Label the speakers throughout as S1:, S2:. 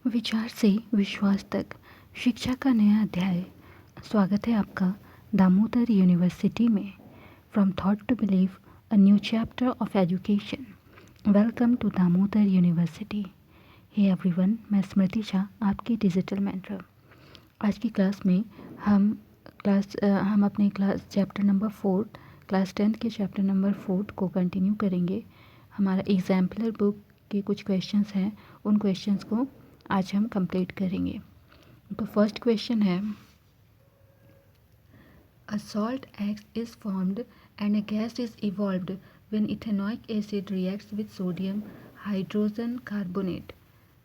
S1: विचार से विश्वास तक शिक्षा का नया अध्याय। स्वागत है आपका दामोदर यूनिवर्सिटी में। From thought to believe, a new chapter of education. Welcome to Damodar university. Hey everyone, मैं स्मृति झा, आपकी डिजिटल मेंटर। आज की क्लास में हम अपने क्लास चैप्टर नंबर 4, क्लास 10 के चैप्टर नंबर 4 को कंटिन्यू करेंगे। हमारा एग्जाम्पलर बुक के कुछ क्वेश्चंस हैं, उन क्वेश्चंस को आज हम कंप्लीट करेंगे। तो फर्स्ट क्वेश्चन है, a salt x is formed and a gas is evolved when ethanoic acid reacts with sodium hydrogen carbonate.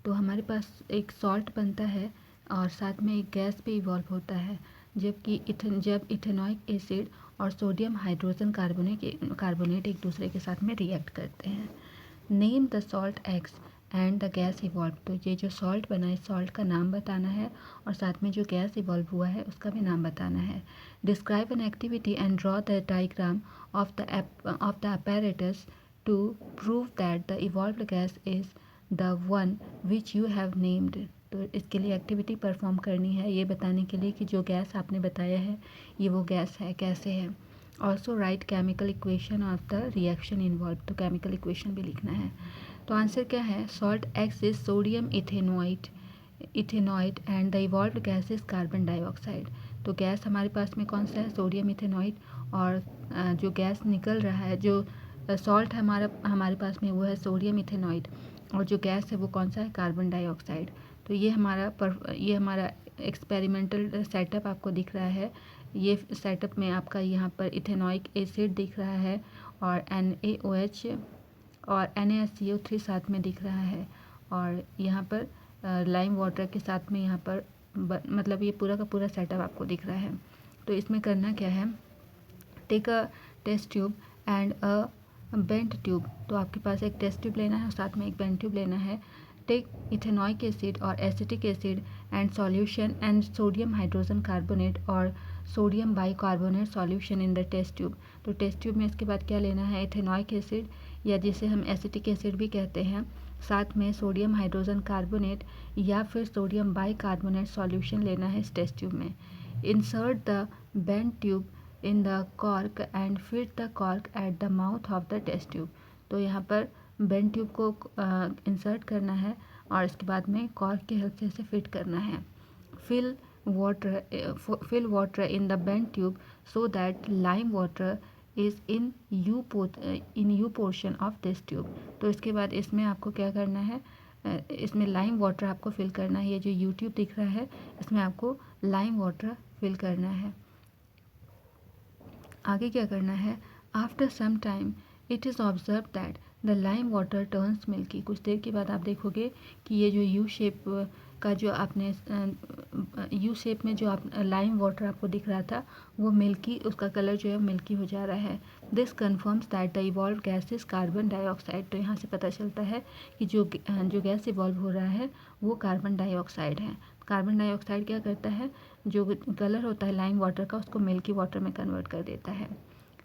S1: तो हमारे पास एक सॉल्ट बनता है और साथ में एक गैस भी इवॉल्व होता है जब इथेनॉइक एसिड और सोडियम हाइड्रोजन कार्बोनेट एक दूसरे के साथ में रिएक्ट करते हैं। Name the salt x and the gas evolve. तो ये जो सॉल्ट बना है, सॉल्ट का नाम बताना है और साथ में जो गैस इवॉल्व हुआ है उसका भी नाम बताना है। Describe an activity and draw the diagram of the apparatus to prove that the evolved gas is the one which you have named. तो इसके लिए एक्टिविटी परफॉर्म करनी है, ये बताने के लिए कि जो गैस आपने बताया है ये वो गैस है, कैसे है। Also right chemical equation of the reaction involve. तो केमिकल इक्वेशन भी लिखना है। तो आंसर क्या है, salt x is sodium ethanoid and the evolved gas is carbon dioxide. तो गैस हमारे पास में कौन सा है, सोडियम इथेनॉइड, और जो गैस निकल रहा है, जो सॉल्ट हमारे पास में वो है सोडियम इथेनॉइड, और जो गैस है वो कौन सा है, कार्बन डाइऑक्साइड। तो ये हमारा एक्सपेरिमेंटल सेटअप आपको दिख रहा है। ये सेटअप में आपका यहाँ पर इथेनॉइक एसिड दिख रहा है और NaOH और NaSCO3 साथ में दिख रहा है, और यहाँ पर लाइम वाटर के साथ में यहाँ पर मतलब ये पूरा का पूरा सेटअप आपको दिख रहा है। तो इसमें करना क्या है, take a test tube and a bent tube. तो आपके पास एक टेस्ट ट्यूब लेना है और साथ में एक बेंट ट्यूब लेना है। टेक इथेनॉइक एसिड और acetic acid and solution and sodium hydrogen carbonate और sodium bicarbonate solution in the test tube. तो टेस्ट ट्यूब में इसके बाद क्या लेना है, इथेनॉइक एसिड या जिसे हम एसिटिक एसिड भी कहते हैं, साथ में सोडियम हाइड्रोजन कार्बोनेट या फिर सोडियम बाइकार्बोनेट सॉल्यूशन लेना है इस टेस्ट ट्यूब में। Insert the bent tube in the cork and fit the cork at the mouth of the test tube. तो यहाँ पर बेंट ट्यूब को इंसर्ट करना है और इसके बाद में कॉर्क की हेल्प से इसे फिट करना है। Fill water in the bent tube so that lime water is in U portion of this tube. तो इसके बाद इसमें आपको क्या करना है, इसमें लाइम वाटर आपको फिल करना है। ये जो यू ट्यूब दिख रहा है इसमें आपको लाइम वाटर फिल करना है। आगे क्या करना है, after some time it is observe that the lime water turns milky. कुछ देर के बाद आप देखोगे कि ये जो यू शेप का जो आपने यू शेप में जो आप लाइम वाटर आपको दिख रहा था वो मिल्की, उसका कलर जो है मिल्की हो जा रहा है। This confirms that the evolve gas is carbon dioxide. तो यहाँ से पता चलता है कि जो गैस इवॉल्व हो रहा है वो कार्बन डाइऑक्साइड है। कार्बन डाइऑक्साइड क्या करता है, जो कलर होता है लाइम वाटर का उसको मिल्की वाटर में कन्वर्ट कर देता है।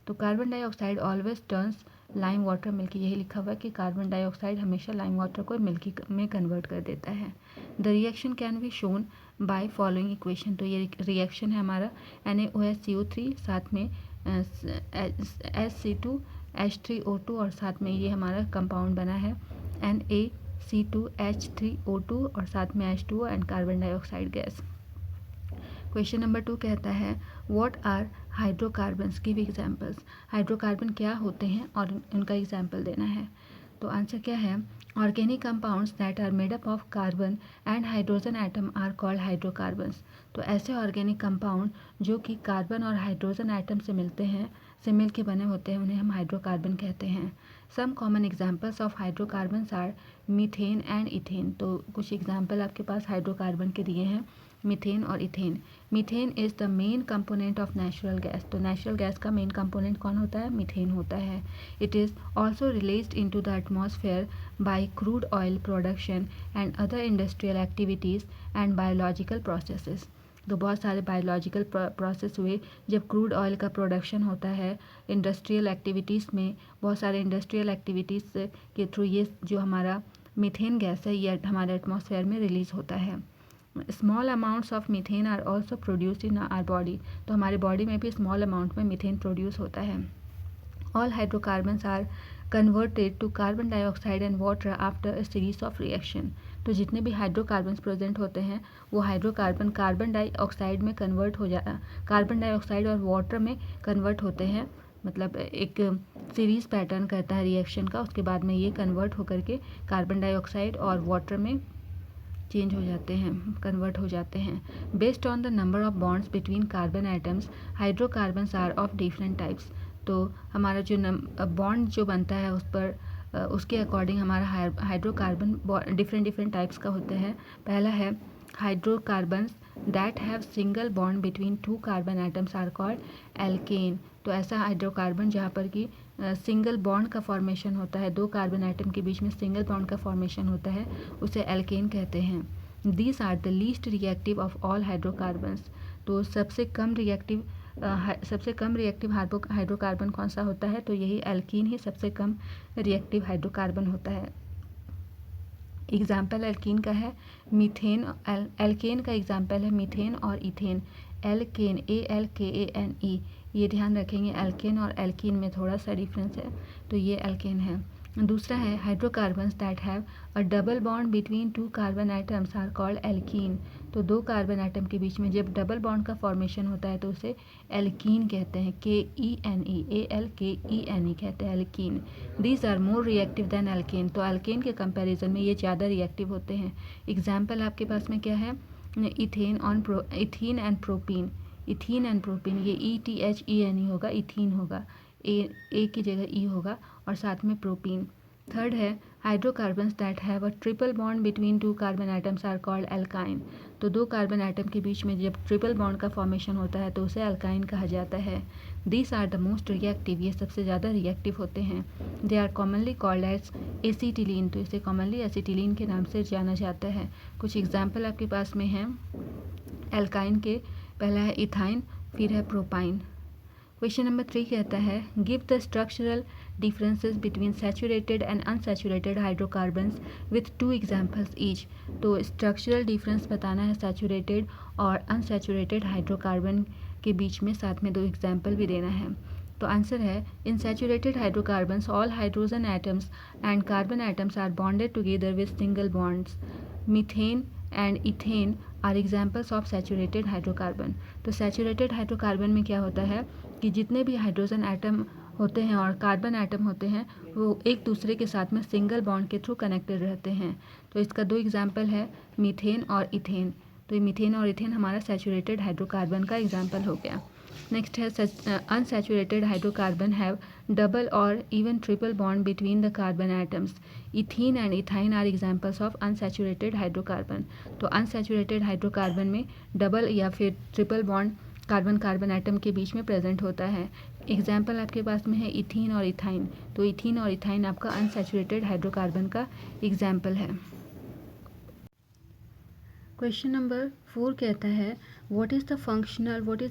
S1: तो carbon dioxide always turns lime water milky, यही लिखा हुआ है कि कार्बन डाइऑक्साइड हमेशा लाइम वाटर को मिल्की में कन्वर्ट कर देता है। The reaction can be shown by following equation. तो ये रिएक्शन है हमारा NaOH CO3 साथ में H2H3O2 और साथ में ये हमारा कंपाउंड बना है NaC2H3O2 और साथ में H2O and carbon dioxide gas. Question number 2 कहता है, what are hydrocarbons, give examples. Hydrocarbon क्या होते हैं और उनका एग्जाम्पल देना है। तो आंसर क्या है, organic compounds that are made up of carbon and hydrogen atom are called hydrocarbons. तो ऐसे ऑर्गेनिक कंपाउंड जो कि कार्बन और हाइड्रोजन एटम से मिल के बने होते हैं उन्हें हम हाइड्रोकार्बन कहते हैं। Some common examples of hydrocarbons are methane and ethane. तो कुछ एग्जाम्पल आपके पास हाइड्रोकार्बन के दिए हैं, मीथेन और ethane. Methane is the main component of natural gas. तो नेचुरल गैस का मेन कंपोनेंट कौन होता है, मीथेन होता है। It is also released into the atmosphere by crude oil production and other industrial activities and biological processes. तो बहुत सारे बायोलॉजिकल प्रोसेस हुए जब क्रूड ऑयल का प्रोडक्शन होता है इंडस्ट्रियल एक्टिविटीज़ में, बहुत सारे इंडस्ट्रियल एक्टिविटीज़ के थ्रू ये जो हमारा मीथेन गैस है, ये हमारे एटमॉस्फेयर में रिलीज़ होता है। Small amounts of methane are also produced in our body, तो हमारे बॉडी में भी स्मॉल अमाउंट में मीथेन प्रोड्यूस होता है। All hydrocarbons are converted to carbon dioxide and water after a series of reaction, तो जितने भी हाइड्रोकार्बन्स प्रेजेंट होते हैं वो हाइड्रोकार्बन कार्बन डाइऑक्साइड में कन्वर्ट हो कार्बन डाइऑक्साइड और वाटर में कन्वर्ट होते हैं, मतलब एक सीरीज पैटर्न करता है रिएक्शन का, उसके बाद में ये कन्वर्ट होकर के कार्बन डाइऑक्साइड और वाटर में चेंज हो जाते हैं, कन्वर्ट हो जाते हैं। Based on the number of bonds between carbon atoms hydrocarbons are of different types, तो हमारा जो बॉन्ड जो बनता है उस पर उसके अकॉर्डिंग हमारा हाइड्रोकार्बन डिफरेंट टाइप्स का होता है। पहला है hydrocarbons that have single bond between two carbon atoms are called alkane, तो ऐसा हाइड्रोकार्बन जहाँ पर कि सिंगल बॉन्ड का फॉर्मेशन होता है, दो कार्बन आइटम के बीच में सिंगल बॉन्ड का फॉर्मेशन होता है, उसे एल्केन कहते हैं। These are the least reactive of all hydrocarbons, तो सबसे कम रिएक्टिव हाइड्रोकार्बन कौन सा होता है, तो यही एल्कीन ही सबसे कम रिएक्टिव हाइड्रोकार्बन होता है। एग्जाम्पल एल्कीन का है मीथेन, एल्केन का एग्जाम्पल है मीथेन और इथेन। एल्केन ALKANE, ये ध्यान रखेंगे, एल्केन और एल्कीन में थोड़ा सा डिफरेंस है, तो ये एल्केन है। दूसरा है hydrocarbons that have a double bond between two carbon atoms are called alkene, तो दो कार्बन आइटम के बीच में जब डबल बॉन्ड का फॉर्मेशन होता है तो उसे एल्कीन कहते हैं, KENE कहते हैं alkene. These are more reactive than alkane, तो एल्केन के कंपैरिजन में ये ज़्यादा रिएक्टिव होते हैं। एग्जाम्पल आपके पास में क्या है, ethene and propene, ethene and propene, ये ETHENE होगा, इथीन होगा, ए की जगह ई होगा, और साथ में प्रोपीन। थर्ड है hydrocarbons that have a triple bond between two carbon atoms are called alkyne, तो दो कार्बन आइटम के बीच में जब ट्रिपल बॉन्ड का फॉर्मेशन होता है तो उसे एल्काइन कहा जाता है। These are the most reactive, ये सबसे ज़्यादा रिएक्टिव होते हैं। They are commonly called as acetylene, तो इसे कॉमनली एसीटिलीन के नाम से जाना जाता है। कुछ एग्जाम्पल आपके पास में हैं एल्काइन के, पहला है इथाइन, फिर है प्रोपाइन। क्वेश्चन नंबर 3 कहता है give the structural differences between saturated and unsaturated hydrocarbons with 2 examples each, तो स्ट्रक्चरल डिफरेंस बताना है सैचुरेटेड और अनसैचुरेटेड हाइड्रोकार्बन के बीच में, साथ में 2 एग्जाम्पल भी देना है। तो आंसर है in saturated hydrocarbons all hydrogen atoms and carbon atoms are bonded together with single bonds. Methane and ethane are examples of saturated hydrocarbon, तो सैचुरेटेड हाइड्रोकार्बन में क्या होता है कि जितने भी हाइड्रोजन एटम होते हैं और कार्बन एटम होते हैं वो एक दूसरे के साथ में सिंगल बॉन्ड के थ्रू कनेक्टेड रहते हैं, तो इसका 2 एग्जाम्पल है मीथेन और इथेन, तो ये मीथेन और इथेन हमारा सैचुरेटेड हाइड्रोकार्बन का एग्जाम्पल हो गया। नेक्स्ट है अनसैचुरेटेड हाइड्रोकार्बन हैव डबल और even triple bond between the carbon atoms. Ethene and ethyne are examples of unsaturated hydrocarbon, तो अनसैचुरेटेड हाइड्रोकार्बन में डबल या फिर ट्रिपल बॉन्ड कार्बन एटम के बीच में प्रेजेंट होता है। एग्जाम्पल आपके पास में है इथीन और इथाइन, तो इथीन और इथाइन आपका अनसैचुरेटेड हाइड्रोकार्बन का एग्जाम्पल है। क्वेश्चन नंबर 4 कहता है what is a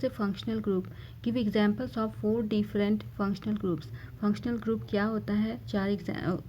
S1: functional group, give examples of 4 different functional groups. Functional group क्या होता है,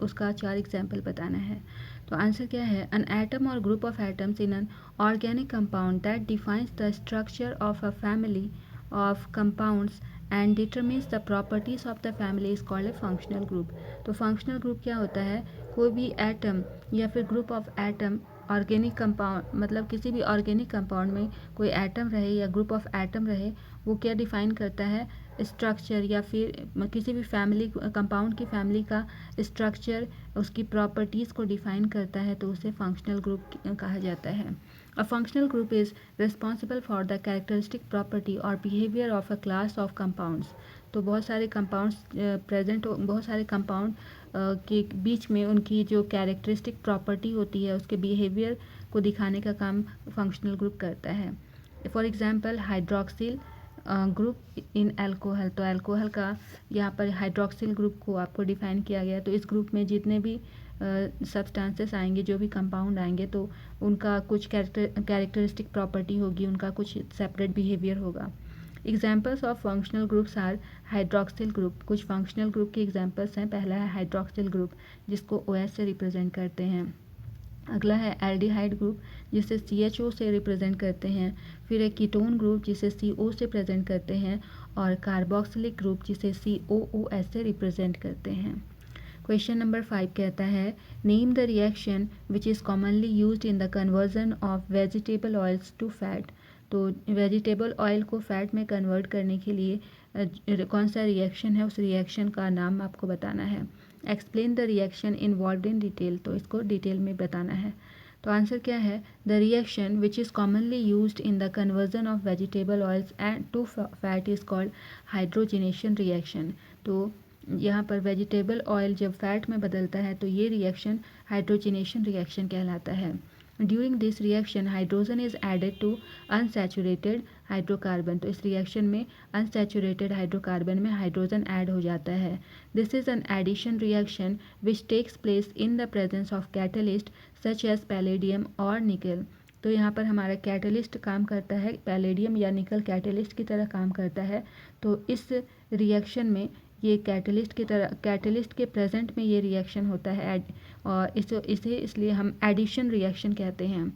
S1: उसका 4 एग्जाम्पल बताना है। तो आंसर क्या है, एन एटम और group of atoms in an organic compound that defines the structure of a family of compounds and determines the properties of the family is called a functional group. तो functional group क्या होता है, कोई भी atom या फिर group of atom organic compound, मतलब किसी भी ऑर्गेनिक कंपाउंड में कोई एटम रहे या ग्रुप ऑफ एटम रहे, वो क्या डिफाइन करता है, स्ट्रक्चर या फिर किसी भी फैमिली कंपाउंड की फैमिली का स्ट्रक्चर, उसकी प्रॉपर्टीज़ को डिफाइन करता है, तो उसे फंक्शनल ग्रुप कहा जाता है। A functional group is responsible for the characteristic property और behaviour of a class of compounds. तो बहुत सारे कंपाउंड के बीच में उनकी जो कैरेक्टरिस्टिक प्रॉपर्टी होती है उसके बिहेवियर को दिखाने का काम फंक्शनल ग्रुप करता है। For example hydroxyl group in alcohol, तो अल्कोहल का यहाँ पर हाइड्रोक्सिल ग्रुप को आपको डिफाइन किया गया। तो इस ग्रुप में जितने भी सब्सटेंसेस आएंगे, जो भी कंपाउंड आएंगे, तो उनका कुछ कैरेक्टरिस्टिक प्रॉपर्टी होगी, उनका कुछ सेपरेट बिहेवियर होगा। Examples of functional groups are hydroxyl group. कुछ फंक्शनल ग्रुप के एग्जाम्पल्स हैं, पहला है हाइड्रोक्सिल ग्रुप जिसको OH से रिप्रेजेंट करते हैं। अगला है एल्डिहाइड ग्रुप जिसे CHO से रिप्रेजेंट करते हैं, फिर एक कीटोन ग्रुप जिसे CO से प्रेजेंट करते हैं, और कार्बोक्सिलिक ग्रुप जिसे COOS से रिप्रेजेंट करते हैं। क्वेश्चन नंबर 5 कहता है name the reaction which is commonly used in the conversion of vegetable oils to fat. तो वेजिटेबल ऑयल को फैट में कन्वर्ट करने के लिए कौन सा रिएक्शन है, उस रिएक्शन का नाम आपको बताना है। Explain the reaction involve in detail, तो इसको डिटेल में बताना है। तो आंसर क्या है, the reaction which is commonly used in the conversion of vegetable oils and to fat is called hydrogenation reaction. तो यहाँ पर वेजिटेबल ऑयल जब फैट में बदलता है तो ये रिएक्शन हाइड्रोजिनेशन रिएक्शन कहलाता है। During this reaction hydrogen is added to unsaturated hydrocarbon. तो इस रिएक्शन में अनसैचुरेटेड हाइड्रोकार्बन में हाइड्रोजन ऐड हो जाता है। This is an addition reaction which takes place in the presence of catalyst such as palladium और निकल। तो यहाँ पर हमारा कैटलिस्ट काम करता है, पैलेडियम या निकल कैटलिस्ट की तरह काम करता है। तो इस रिएक्शन में ये कैटलिस्ट की तरह, कैटलिस्ट के प्रेजेंट में ये रिएक्शन होता है और इसे इसलिए हम एडिशन रिएक्शन कहते हैं।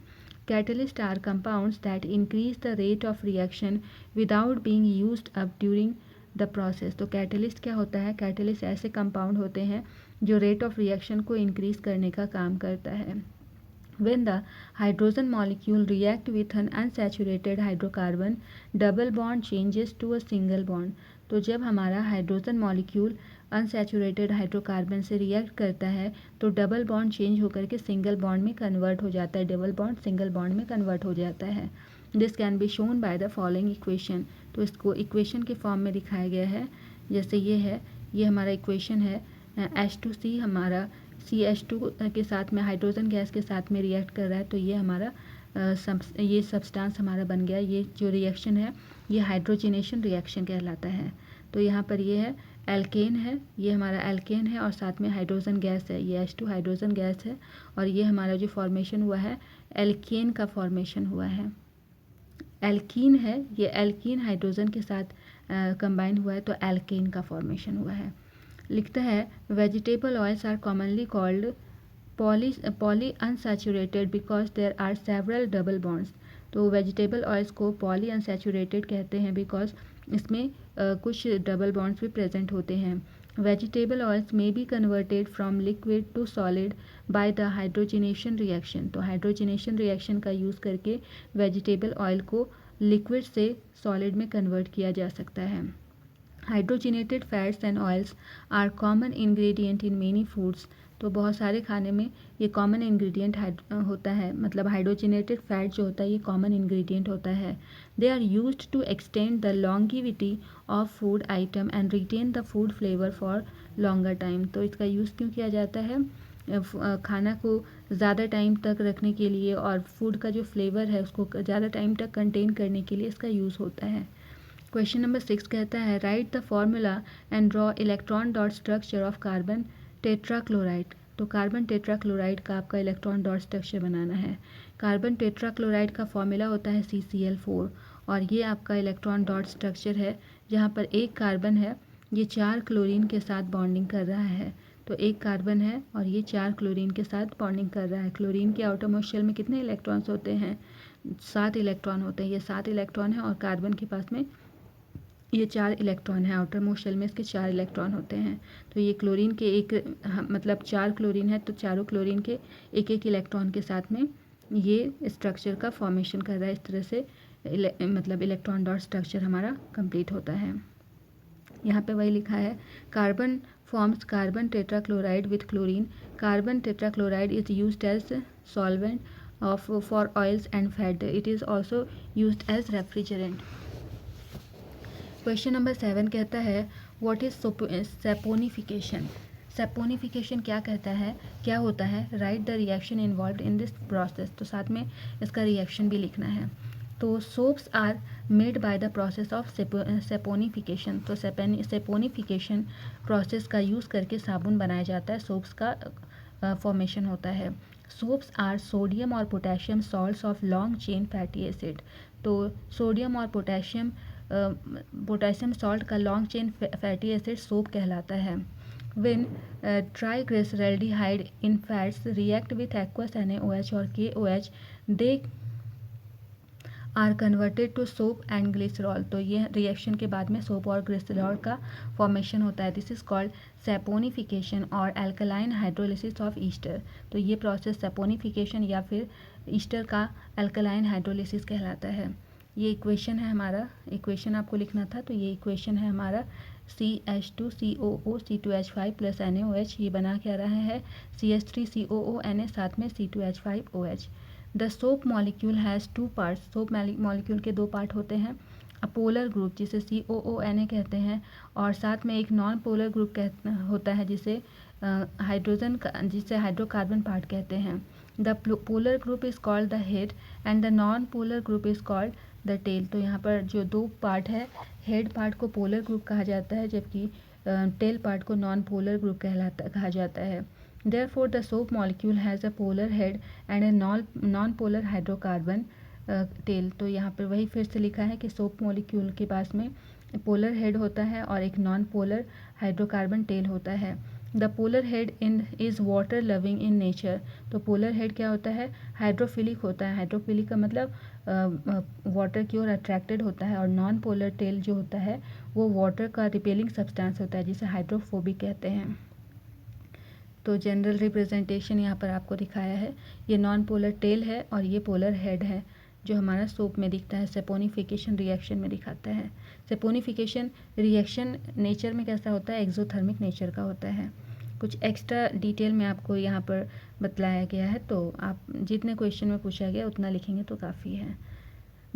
S1: Catalyst are compounds that increase the rate of reaction without being used up during the process. तो कैटलिस्ट क्या होता है, कैटलिस्ट ऐसे कंपाउंड होते हैं जो रेट ऑफ रिएक्शन को इंक्रीज करने का काम करता है। When the hydrogen molecule react with an unsaturated hydrocarbon, double bond changes to a single bond। तो जब हमारा हाइड्रोजन मॉलिक्यूल अनसैचुरेटेड हाइड्रोकार्बन से रिएक्ट करता है तो डबल बॉन्ड चेंज होकर के सिंगल बॉन्ड में कन्वर्ट हो जाता है, डबल बॉन्ड सिंगल बॉन्ड में कन्वर्ट हो जाता है। This can be shown by the following equation. तो इसको इक्वेशन के फॉर्म में दिखाया गया है, जैसे ये है, ये हमारा इक्वेशन है। H2C हमारा CH2 के साथ में हाइड्रोजन गैस के साथ में रिएक्ट कर रहा है, तो ये हमारा ये सब्सटेंस हमारा बन गया। ये जो रिएक्शन है ये हाइड्रोजिनेशन रिएक्शन कहलाता है। तो यहाँ पर ये है एल्केन है, ये हमारा एल्केन है और साथ में हाइड्रोजन गैस है, ये H2 हाइड्रोजन गैस है, और ये हमारा जो फॉर्मेशन हुआ है एल्केन का फॉर्मेशन हुआ है। एल्कीन है, ये एल्कीन हाइड्रोजन के साथ कंबाइन हुआ है तो एल्केन का फॉर्मेशन हुआ है। लिखता है vegetable oils are commonly called poly unsaturated because there are several double bonds. तो वेजिटेबल ऑयल्स को पॉली अनसैचुरेटेड कहते हैं बिकॉज इसमें कुछ डबल बॉन्ड्स भी प्रेजेंट होते हैं। Vegetable oils may be converted from liquid to solid by the hydrogenation reaction. तो हाइड्रोजिनेशन रिएक्शन का यूज़ करके वेजिटेबल ऑयल को लिक्विड से सॉलिड में कन्वर्ट किया जा सकता है। Hydrogenated fats and oils are common ingredient in many foods. तो बहुत सारे खाने में ये कॉमन इंग्रेडिएंट होता है, मतलब हाइड्रोजिनेटेड फैट जो होता है ये कॉमन इंग्रेडिएंट होता है। They are used to extend the longevity of food item and retain the food flavour for longer time. तो इसका यूज़ क्यों किया जाता है, खाना को ज़्यादा टाइम तक रखने के लिए और फूड का जो फ्लेवर है उसको ज़्यादा टाइम तक कंटेन करने के लिए इसका यूज़ होता है। क्वेश्चन नंबर 6 कहता है write the formula and draw electron dot structure of carbon tetrachloride. तो कार्बन टेट्राक्लोराइड का आपका इलेक्ट्रॉन डॉट स्ट्रक्चर बनाना है। कार्बन टेट्राक्लोराइड का फॉर्मूला होता है CCl4 और ये आपका इलेक्ट्रॉन डॉट स्ट्रक्चर है जहाँ पर एक कार्बन है, ये 4 क्लोरीन के साथ बॉन्डिंग कर रहा है। तो एक कार्बन है और ये 4 क्लोरीन के साथ बॉन्डिंग कर रहा है। क्लोरीन के आउटरमोस्ट शेल में कितने इलेक्ट्रॉन्स होते हैं, 7 इलेक्ट्रॉन होते हैं। ये 7 इलेक्ट्रॉन है और कार्बन के पास में ये 4 इलेक्ट्रॉन है, आउटर मोस्ट शेल में इसके 4 इलेक्ट्रॉन होते हैं। तो ये क्लोरीन के एक मतलब 4 क्लोरीन है तो चारों क्लोरीन के एक एक इलेक्ट्रॉन के साथ में ये स्ट्रक्चर का फॉर्मेशन कर रहा है। इस तरह से मतलब इलेक्ट्रॉन डॉट स्ट्रक्चर हमारा कंप्लीट होता है। यहाँ पे वही लिखा है carbon forms carbon tetrachloride with chlorine. Carbon tetrachloride is used as solvent of for oils and fat. It is also used as refrigerant. Question number 7 कहता है व्हाट इज सैपोनिफिकेशन। सैपोनिफिकेशन क्या कहता है, क्या होता है, write the reaction involve in this process. तो साथ में इसका रिएक्शन भी लिखना है। तो soaps are made by the process of saponification. तो सैपोनिफिकेशन प्रोसेस का यूज़ करके साबुन बनाया जाता है, सोप्स का फॉर्मेशन होता है। सोप्स आर सोडियम और potassium salts of long chain fatty acid. तो सोडियम और पोटेशियम सॉल्ट का long chain fatty acid soap कहलाता है। when triglyceraldehyde in fats react with aqueous NaOH or KOH, they are converted to soap and glycerol. तो ये reaction के बाद में सोप और ग्लिसरॉल का फॉर्मेशन होता है। दिस इज कॉल्ड सेपोनिफिकेशन और एल्कलाइन हाइड्रोलिसिस ऑफ ईस्टर। तो ये प्रोसेस सेपोनिफिकेशन या फिर ईस्टर का एल्कलाइन हाइड्रोलिसिस कहलाता है। ये इक्वेशन है हमारा, इक्वेशन आपको लिखना था। तो ये इक्वेशन है हमारा CH2COO C2H5 प्लस NaOH। ये बना क्या रहा है CH3COO Na साथ में C2H5OH। The soap molecule has two parts. Soap molecule के दो पार्ट होते हैं। अ पोलर ग्रुप जिसे COONA कहते हैं और साथ में एक नॉन पोलर ग्रुप होता है जिसे जिसे हाइड्रोकार्बन पार्ट कहते हैं। The polar group is called the head and the non polar group is called the tail. तो यहाँ पर जो दो पार्ट है, हेड पार्ट को पोलर ग्रुप कहा जाता है जबकि टेल पार्ट को नॉन पोलर ग्रुप कहा जाता है। Therefore, the soap molecule has a polar head and a non-polar hydrocarbon tail। तो यहाँ पर वही फिर से लिखा है कि सोप मॉलिक्यूल के पास में पोलर हेड होता है और एक नॉन पोलर हाइड्रोकार्बन टेल होता है। The polar head is water loving in nature. तो पोलर हेड क्या होता है, हाइड्रोफिलिक होता है। हाइड्रोफिलिक का मतलब वाटर की ओर अट्रैक्टेड होता है और नॉन पोलर टेल जो होता है वो वाटर का रिपेलिंग सब्सटेंस होता है जिसे हाइड्रोफोबिक कहते हैं। तो जनरल रिप्रेजेंटेशन यहाँ पर आपको दिखाया है। ये नॉन पोलर टेल है और ये पोलर हेड है जो हमारा सोप में दिखता है। सेपोनिफिकेशन रिएक्शन में दिखाता है। सेपोनिफिकेशन रिएक्शन नेचर में कैसा होता है, एक्सोथर्मिक नेचर का होता है। कुछ एक्स्ट्रा डिटेल में आपको यहाँ पर बतलाया गया है, तो आप जितने क्वेश्चन में पूछा गया उतना लिखेंगे तो काफ़ी है,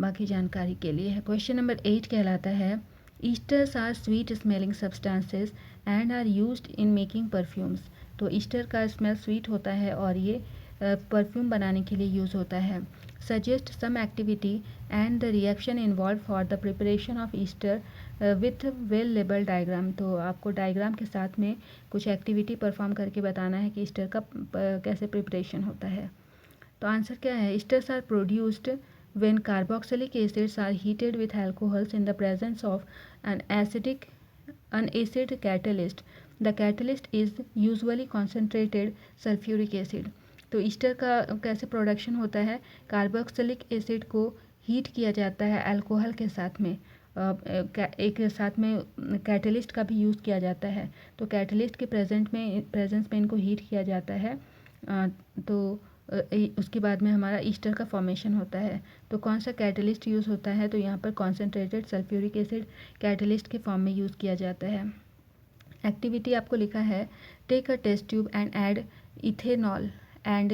S1: बाकी जानकारी के लिए है। क्वेश्चन नंबर 8 कहलाता है esters are sweet smelling substances and are used in making perfumes. तो ईस्टर का स्मेल स्वीट होता है और ये परफ्यूम बनाने के लिए यूज़ होता है। Suggest some activity and the reaction involve for the preparation of ester with well label diagram. तो आपको डायग्राम के साथ में कुछ एक्टिविटी परफॉर्म करके बताना है कि ईस्टर का कैसे प्रिपरेशन होता है। तो आंसर क्या है, esters are produced when carboxylic acids are heated with alcohols in the presence of an acid catalyst. The catalyst is usually concentrated sulfuric acid। तो ईस्टर का कैसे प्रोडक्शन होता है, कार्बोक्सिलिक एसिड को हीट किया जाता है अल्कोहल के साथ में, एक साथ में कैटलिस्ट का भी यूज़ किया जाता है। तो कैटलिस्ट के प्रेजेंस में इनको हीट किया जाता है। तो उसके बाद में हमारा ईस्टर का फॉर्मेशन होता है। तो कौन सा कैटलिस्ट यूज़ होता है, तो यहाँ पर कॉन्सेंट्रेटेड सल्फ्यूरिक एसिड कैटलिस्ट के फॉर्म में यूज़ किया जाता है। एक्टिविटी आपको लिखा है take a test tube and add ethanol and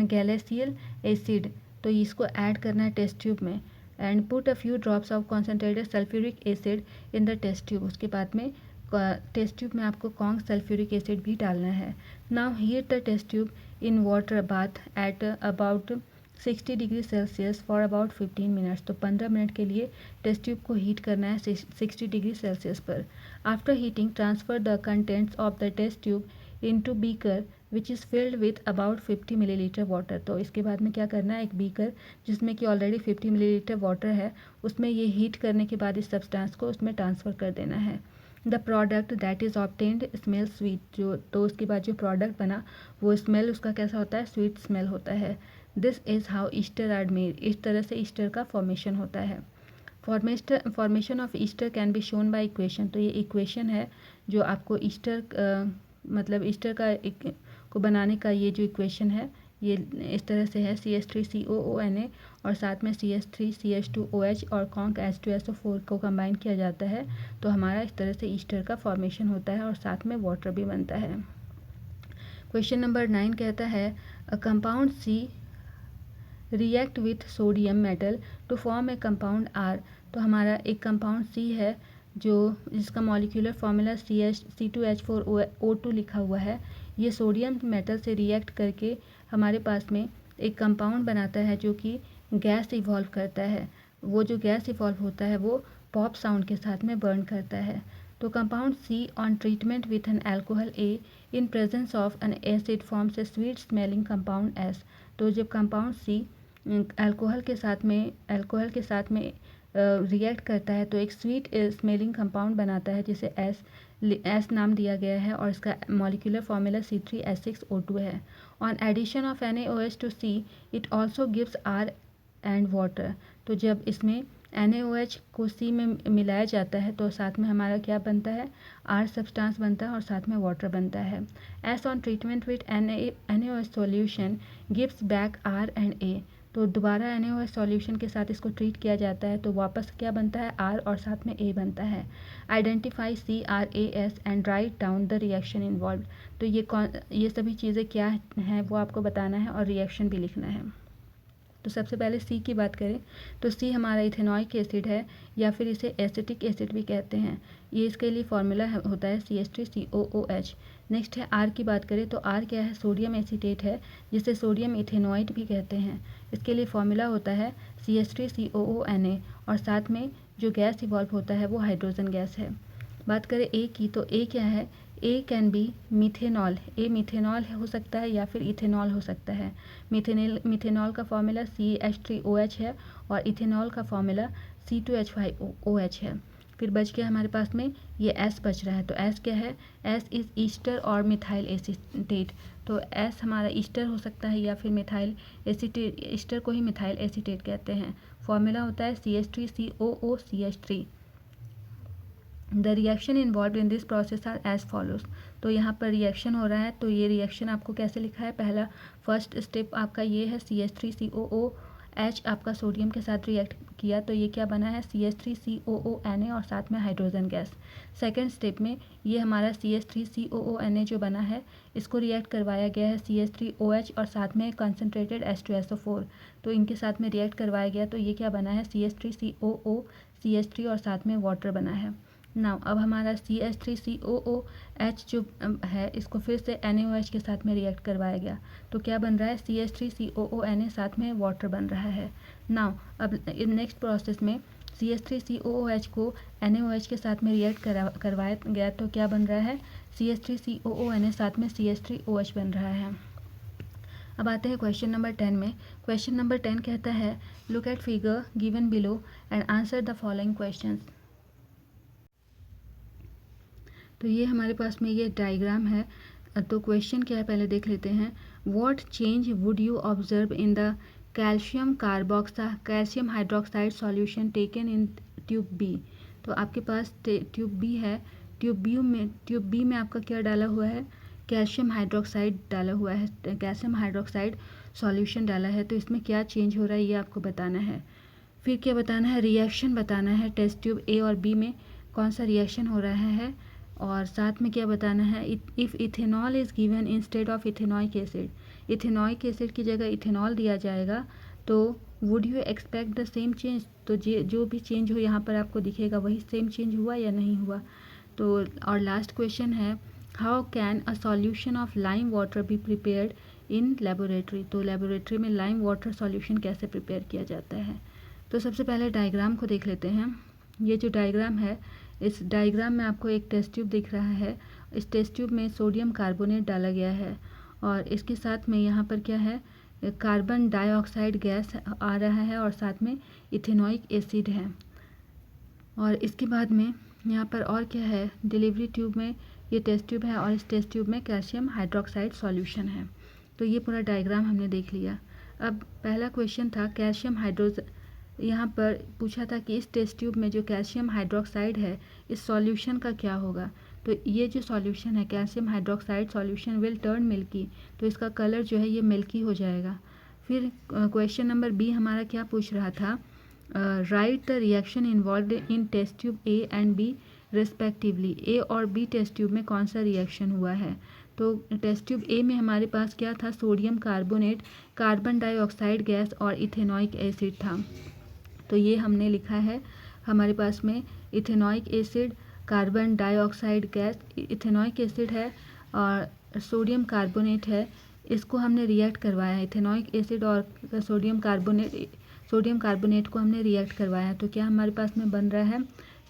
S1: glacial acid. तो इसको ऐड करना है टेस्ट ट्यूब में and put a few drops of concentrated sulphuric acid in the test tube. उसके बाद में टेस्ट ट्यूब में आपको कॉन्ग सल्फ्यूरिक एसिड भी डालना है। Now heat the test tube in water bath at about 60 degree Celsius for about 15 minutes. तो 15 minute के लिए टेस्ट ट्यूब को हीट करना है 60 डिग्री सेल्सियस पर। After heating transfer the contents of the test tube into beaker which is filled with about 50 millilitre water. तो इसके बाद में क्या करना है, एक बीकर जिसमें कि ऑलरेडी 50 मिलीलीटर वाटर है उसमें ये हीट करने के बाद इस सब्सटेंस को उसमें ट्रांसफ़र कर देना है। The product that is obtained smell sweet. जो तो उसके बाद जो प्रोडक्ट बना वो स्मेल उसका कैसा होता है, स्वीट स्मेल होता है। This is how ester are made. इस तरह से ईस्टर का फॉर्मेशन होता है। Formation of ester can be shown by equation. तो ये इक्वेशन है जो आपको ईस्टर मतलब ईस्टर का को बनाने का ये जो इक्वेशन है ये इस तरह से है CH3COONA और साथ में CH3CH2OH और कॉन्क H2SO4 को कंबाइन किया जाता है। तो हमारा इस तरह से ईस्टर का फॉर्मेशन होता है और साथ में वाटर भी बनता है। क्वेश्चन नंबर 9 कहता है a compound C react with sodium metal to form a compound R। तो हमारा एक कंपाउंड C है जो जिसका मॉलिक्यूलर फार्मूला C2H4O2 लिखा हुआ है। ये सोडियम मेटल से रिएक्ट करके हमारे पास में एक कंपाउंड बनाता है जो कि गैस इवॉल्व करता है। वो जो गैस इवॉल्व होता है वो पॉप साउंड के साथ में बर्न करता है। तो compound C on treatment with an alcohol A in presence of N acid forms a sweet smelling compound S। तो जब कंपाउंड C अल्कोहल के साथ में रिएक्ट करता है तो एक स्वीट स्मेलिंग कंपाउंड बनाता है जिसे एस नाम दिया गया है और इसका मॉलिक्यूलर फार्मूला C3H6O2 है। On addition of NaOH to C it also gives R and water. तो जब इसमें NaOH को C में मिलाया जाता है तो साथ में हमारा क्या बनता है, R सब्सटेंस बनता है और साथ में वाटर बनता है। S on treatment with NaOH solution gives back R and A। तो दोबारा NaOH सॉल्यूशन के साथ इसको ट्रीट किया जाता है तो वापस क्या बनता है, R और साथ में A बनता है। Identify CRAS and write down the reaction involve. तो ये सभी चीज़ें क्या हैं वो आपको बताना है और रिएक्शन भी लिखना है। तो सबसे पहले C की बात करें तो C हमारा इथेनॉइक एसिड है या फिर इसे एसिटिक एसिड भी कहते हैं। ये इसके लिए फार्मूला होता है CH3COOH। नेक्स्ट है R की बात करें तो R क्या है, सोडियम एसीटेट है जिसे सोडियम इथेनॉइड भी कहते हैं। इसके लिए फार्मूला होता है CH3COONA और साथ में जो गैस इवॉल्व होता है वो हाइड्रोजन गैस है। बात करें A की तो A क्या है, A can be methanol. A methanol हो सकता है या फिर इथेनॉल हो सकता है। मिथेनॉल का फॉर्मूला CH3OH है और इथेनॉल का फॉर्मूला C2H5OH है। फिर बच गया हमारे पास में ये S बच रहा है तो S क्या है, S इज़ ईस्टर और मिथाइल एसीटेट। तो S हमारा ईस्टर हो सकता है या फिर मिथाइल एसीटेट, ईस्टर को ही मिथाइल एसीटेट कहते हैं। फॉर्मूला होता है CH3COOCH3। The reaction involve in this process are as follows. तो यहाँ पर रिएक्शन हो रहा है तो ये रिएक्शन आपको कैसे लिखा है, पहला फर्स्ट स्टेप आपका ये है CH3COOH आपका सोडियम के साथ रिएक्ट किया तो ये क्या बना है CH3COONA और साथ में हाइड्रोजन गैस। सेकेंड स्टेप में ये हमारा CH3COONA जो बना है इसको रिएक्ट करवाया गया है CH3OH और साथ में कंसनट्रेटेड H2SO4। तो इनके साथ में रिएक्ट करवाया गया तो ये क्या बना है CH3COOCH3 और साथ में वाटर बना है। नाउ अब हमारा CH3COOH जो है इसको फिर से NaOH के साथ में रिएक्ट करवाया गया तो क्या बन रहा है CH3COONA साथ में वाटर बन रहा है। नाउ अब नेक्स्ट प्रोसेस में CH3COOH को NaOH के साथ में रिएक्ट करवाया गया तो क्या बन रहा है CH3COONA साथ में CH3OH बन रहा है। अब आते हैं क्वेश्चन नंबर 10 में। क्वेश्चन नंबर 10 कहता है look at figure given below and answer the following questions. तो ये हमारे पास में ये डायग्राम है। तो क्वेश्चन क्या है पहले देख लेते हैं। What change would you observe in the calcium hydroxide solution taken in tube B. तो आपके पास ट्यूब बी है, ट्यूब बी में आपका क्या डाला हुआ है, कैल्शियम हाइड्रोक्साइड डाला हुआ है, कैल्शियम हाइड्रोक्साइड सॉल्यूशन डाला है। तो इसमें क्या चेंज हो रहा है ये आपको बताना है। फिर क्या बताना है, रिएक्शन बताना है, टेस्ट ट्यूब ए और बी में कौन सा रिएक्शन हो रहा है और साथ में क्या बताना है, if ethanol is given instead of ethanoic acid, ethanoic acid की जगह इथेनॉल दिया जाएगा तो would you expect the same change. तो जो भी चेंज हो यहाँ पर आपको दिखेगा वही सेम चेंज हुआ या नहीं हुआ। तो और लास्ट क्वेश्चन है how can a solution of lime water be prepared in laboratory. तो लेबोरेटरी में लाइम वाटर सॉल्यूशन कैसे प्रिपेयर किया जाता है। तो सबसे पहले डायग्राम को देख लेते हैं। ये जो डायग्राम है इस डायग्राम में आपको एक टेस्ट ट्यूब दिख रहा है। इस टेस्ट ट्यूब में सोडियम कार्बोनेट डाला गया है और इसके साथ में यहाँ पर क्या है, कार्बन डाइऑक्साइड गैस आ रहा है और साथ में इथेनॉइक एसिड है। और इसके बाद में यहाँ पर और क्या है, डिलीवरी ट्यूब में ये टेस्ट ट्यूब है और इस टेस्ट ट्यूब में कैल्शियम हाइड्रोक्साइड सॉल्यूशन है। तो ये पूरा डायग्राम हमने देख लिया। अब पहला क्वेश्चन था कैल्शियम यहाँ पर पूछा था कि इस टेस्ट ट्यूब में जो कैल्शियम हाइड्रोक्साइड है इस सॉल्यूशन का क्या होगा। तो ये जो सॉल्यूशन है calcium hydroxide solution will turn milky, तो इसका कलर जो है ये मिल्की हो जाएगा। फिर क्वेश्चन नंबर बी हमारा क्या पूछ रहा था, write the reaction involve in test tube A and B respectively. A और बी टेस्ट ट्यूब में कौन सा रिएक्शन हुआ है। तो टेस्ट ट्यूब ए में हमारे पास क्या था, sodium carbonate, carbon dioxide gas और इथेनॉइक एसिड था। तो ये हमने लिखा है हमारे पास में ethanoic acid, carbon dioxide gas, ethanoic acid है और सोडियम कार्बोनेट है। इसको हमने रिएक्ट करवाया है, इथेनॉइक एसिड और सोडियम कार्बोनेट को हमने रिएक्ट करवाया है। तो क्या हमारे पास में बन रहा है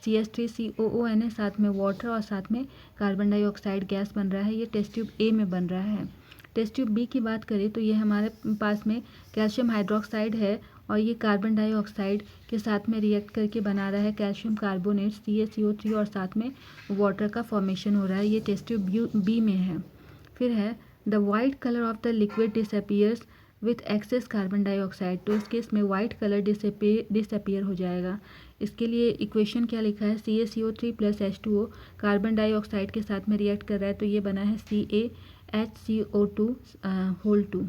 S1: CH3COONA साथ में वाटर और साथ में कार्बन डाइऑक्साइड गैस बन रहा है। ये टेस्ट ट्यूब ए में बन रहा है। टेस्ट ट्यूब बी की बात करें तो ये हमारे पास में कैल्शियम हाइड्रोक्साइड है और ये कार्बन डाइऑक्साइड के साथ में रिएक्ट करके बना रहा है कैल्शियम कार्बोनेट CaCO3 और साथ में वाटर का फॉर्मेशन हो रहा है। ये टेस्ट ट्यूब बी में है। फिर है the white colour of the liquid disappears with access carbon dioxide. तो इस केस में वाइट कलर डिसअपियर हो जाएगा। इसके लिए इक्वेशन क्या लिखा है, CaCO3 + H2O कार्बन डाइऑक्साइड के साथ में रिएक्ट कर रहा है तो ये बना है CaHCO2 whole 2।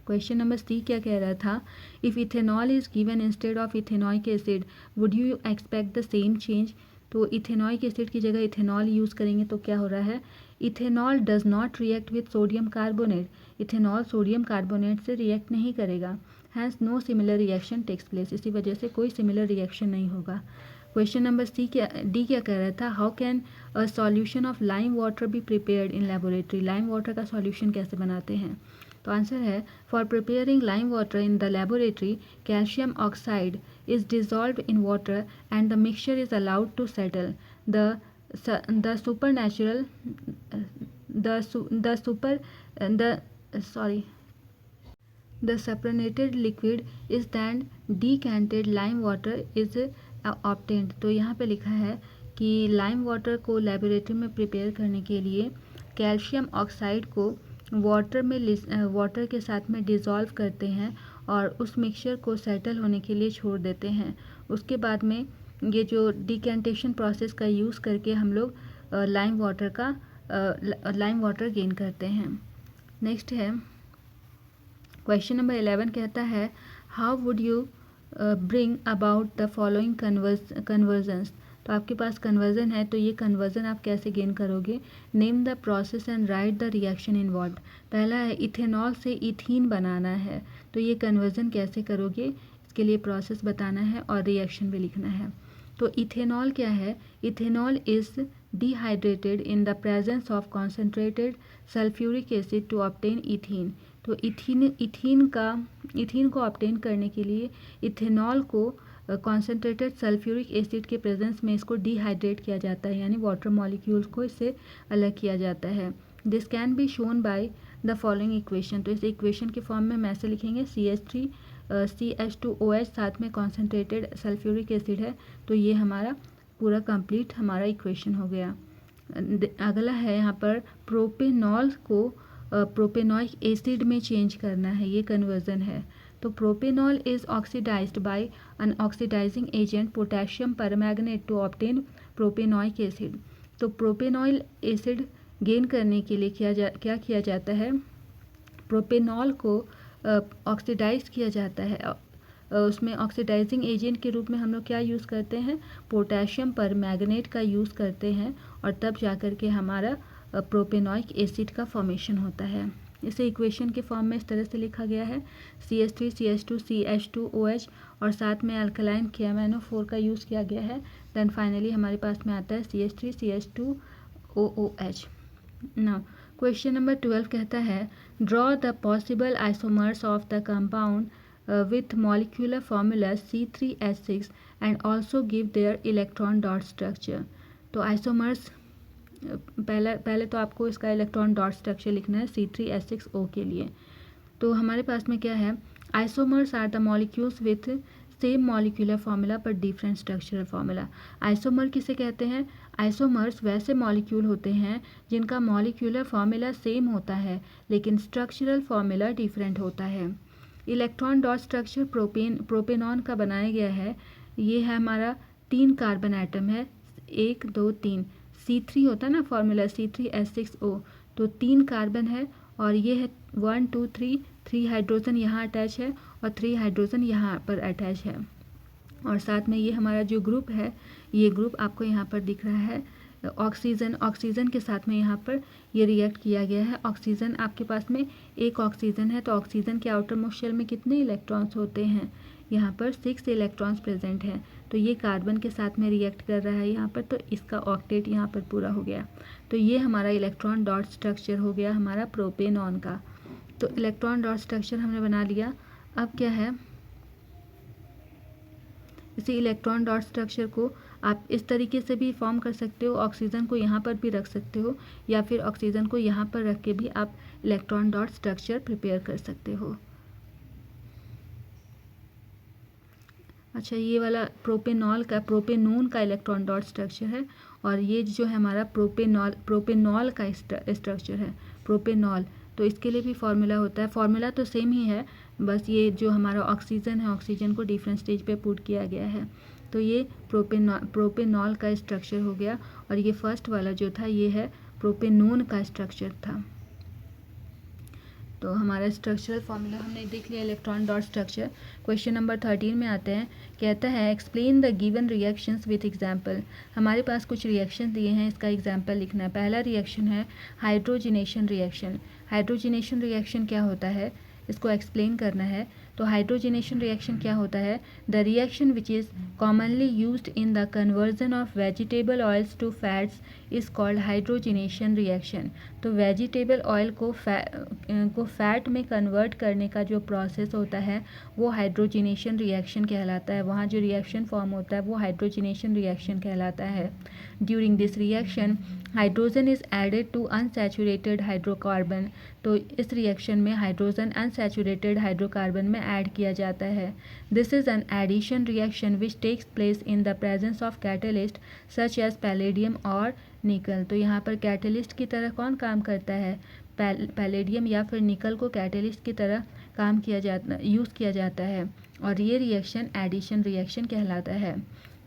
S1: Question number C क्या कह रहा था, if ethanol is given instead of ethanoic acid would you expect the same change. तो इथेनॉइक एसिड की जगह इथेनॉल यूज़ करेंगे तो क्या हो रहा है, ethanol does not react with sodium carbonate. Ethanol sodium carbonate से रिएक्ट नहीं करेगा, hence no similar reaction takes place. इसी वजह से कोई सिमिलर रिएक्शन नहीं होगा। क्वेश्चन नंबर डी क्या कह रहा था, how can a solution of lime water be prepared in laboratory. Lime water का सॉल्यूशन कैसे बनाते हैं। तो आंसर है, for preparing lime water in the laboratory calcium oxide is dissolve in water and the mixture is allowed to settle. The supernatural The supernated liquid is then decanted lime water is obtained। तो यहाँ पे लिखा है कि lime water को laboratory में prepare करने के लिए कैल्शियम ऑक्साइड को वाटर के साथ में डिज़ोल्व करते हैं और उस मिक्सचर को सेटल होने के लिए छोड़ देते हैं। उसके बाद में ये जो डिकेंटेशन प्रोसेस का यूज़ करके हम लोग लाइम वाटर गेन करते हैं। नेक्स्ट है क्वेश्चन नंबर 11 कहता है, how would you bring about the following convergence. तो आपके पास कन्वर्जन है तो ये कन्वर्जन आप कैसे गेन करोगे। Name the process and right the reaction involve. पहला है इथेनॉल से इथीन बनाना है तो ये कन्वर्जन कैसे करोगे, इसके लिए प्रोसेस बताना है और रिएक्शन भी लिखना है। तो इथेनॉल क्या है, ethanol is dehydrated in the presence of concentrated sulphuric acid to obtain ethene. तो इथीन को ऑब्टेन करने के लिए इथेनॉल को कॉन्सेंट्रेटेड सल्फ्यूरिक एसिड के प्रेजेंस में इसको डिहाइड्रेट किया जाता है, यानी वाटर मॉलिक्यूल्स को इससे अलग किया जाता है। This can be shown by the following equation. तो इस इक्वेशन के फॉर्म में ऐसे लिखेंगे, CH3CH2OH साथ में कॉन्सेंट्रेटेड सल्फ्यूरिक एसिड है तो ये हमारा पूरा कंप्लीट हमारा इक्वेशन हो गया। अगला है यहाँ पर प्रोपेनॉल को प्रोपेनॉइक एसिड में चेंज करना है, ये कन्वर्जन है। तो propanol is oxidised by an oxidising agent potassium permanganate to obtain propanoic acid. तो प्रोपेनॉइल एसिड गेन करने के लिए क्या किया जाता है, प्रोपेनॉल को ऑक्सीडाइज किया जाता है। उसमें ऑक्सीडाइजिंग एजेंट के रूप में हम लोग क्या यूज़ करते हैं, पोटेशियम परमैंगनेट का यूज़ करते हैं और तब जाकर के हमारा प्रोपेनॉइक एसिड का फॉर्मेशन होता है। इसे इक्वेशन के फॉर्म में इस तरह से लिखा गया है, CH3CH2CH2OH और साथ में अल्कलाइन KMnO4 का यूज़ किया गया है। देन फाइनली हमारे पास में आता है CH3CH2OOH। नाउ क्वेश्चन नंबर 12 कहता है, draw the possible isomers of the compound with molecular formula C3H6 and also give their electron dot structure। तो आइसोमर्स पहले तो आपको इसका इलेक्ट्रॉन डॉट स्ट्रक्चर लिखना है C3H6O के लिए। तो हमारे पास में क्या है, isomers are the molecules with same molecular formula पर डिफरेंट स्ट्रक्चरल फार्मूला। आइसोमर किसे कहते हैं, आइसोमर्स वैसे मॉलिक्यूल होते हैं जिनका मॉलिक्यूलर फार्मूला सेम होता है लेकिन स्ट्रक्चरल फार्मूला डिफरेंट होता है। इलेक्ट्रॉन डॉट स्ट्रक्चर प्रोपेनॉन का बनाया गया है। ये है हमारा 3 कार्बन एटम है, 1 2 3, C3 होता है ना फॉर्मूला C3H6O, तो 3 कार्बन है और ये है 1 2 3 हाइड्रोजन यहाँ अटैच है और 3 हाइड्रोजन यहाँ पर अटैच है। और साथ में ये हमारा जो ग्रुप है, ये ग्रुप आपको यहाँ पर दिख रहा है ऑक्सीजन के साथ में यहाँ पर ये रिएक्ट किया गया है। ऑक्सीजन आपके पास में एक ऑक्सीजन है तो ऑक्सीजन के आउटर मोस्ट शेल में कितने इलेक्ट्रॉन्स होते हैं, यहाँ पर 6 इलेक्ट्रॉन्स प्रेजेंट हैं। तो ये कार्बन के साथ में रिएक्ट कर रहा है यहाँ पर, तो इसका ऑक्टेट यहाँ पर पूरा हो गया। तो ये हमारा इलेक्ट्रॉन डॉट स्ट्रक्चर हो गया हमारा प्रोपेनॉन का। तो इलेक्ट्रॉन डॉट स्ट्रक्चर हमने बना लिया। अब क्या है, इसी इलेक्ट्रॉन डॉट स्ट्रक्चर को आप इस तरीके से भी फॉर्म कर सकते हो, ऑक्सीजन को यहाँ पर भी रख सकते हो या फिर ऑक्सीजन को यहाँ पर रख के भी आप इलेक्ट्रॉन डॉट स्ट्रक्चर प्रिपेयर कर सकते हो। अच्छा, ये वाला प्रोपेनोन का इलेक्ट्रॉन डॉट स्ट्रक्चर है, और ये जो है हमारा प्रोपेनॉल का स्ट्रक्चर है, प्रोपेनॉल। तो इसके लिए भी फार्मूला होता है, फार्मूला तो सेम ही है, बस ये जो हमारा ऑक्सीजन है, ऑक्सीजन को डिफरेंट स्टेज पे पुट किया गया है। तो ये प्रोपेनॉल का स्ट्रक्चर हो गया, और ये फर्स्ट वाला जो था ये है प्रोपेनोन का स्ट्रक्चर था। तो हमारा स्ट्रक्चरल फार्मूला हमने देख लिया, electron dot structure. Question number 13 में आते हैं, कहता है explain the given reactions with example. हमारे पास कुछ रिएक्शन दिए हैं, इसका एग्जांपल लिखना है। पहला रिएक्शन है हाइड्रोजिनेशन रिएक्शन। हाइड्रोजिनेशन रिएक्शन क्या होता है, इसको एक्सप्लेन करना है। तो हाइड्रोजिनेशन रिएक्शन क्या होता है, the reaction which is commonly used in the conversion of vegetable oils to fats is called hydrogenation reaction. तो वेजिटेबल ऑयल को फैट में कन्वर्ट करने का जो प्रोसेस होता है वो हाइड्रोजिनेशन रिएक्शन कहलाता है। वहाँ जो रिएक्शन फॉर्म होता है वो हाइड्रोजिनेशन रिएक्शन कहलाता है। During this reaction hydrogen is added to unsaturated hydrocarbon. तो इस रिएक्शन में हाइड्रोजन अनसैचुरेटेड हाइड्रोकार्बन में ऐड किया जाता है। This is an addition reaction which takes place in the presence of catalyst such as palladium और निकल। तो यहाँ पर कैटलिस्ट की तरह कौन काम करता है, पैलेडियम या फिर निकल को कैटलिस्ट की तरह यूज़ किया जाता है, और ये रिएक्शन एडिशन रिएक्शन कहलाता है।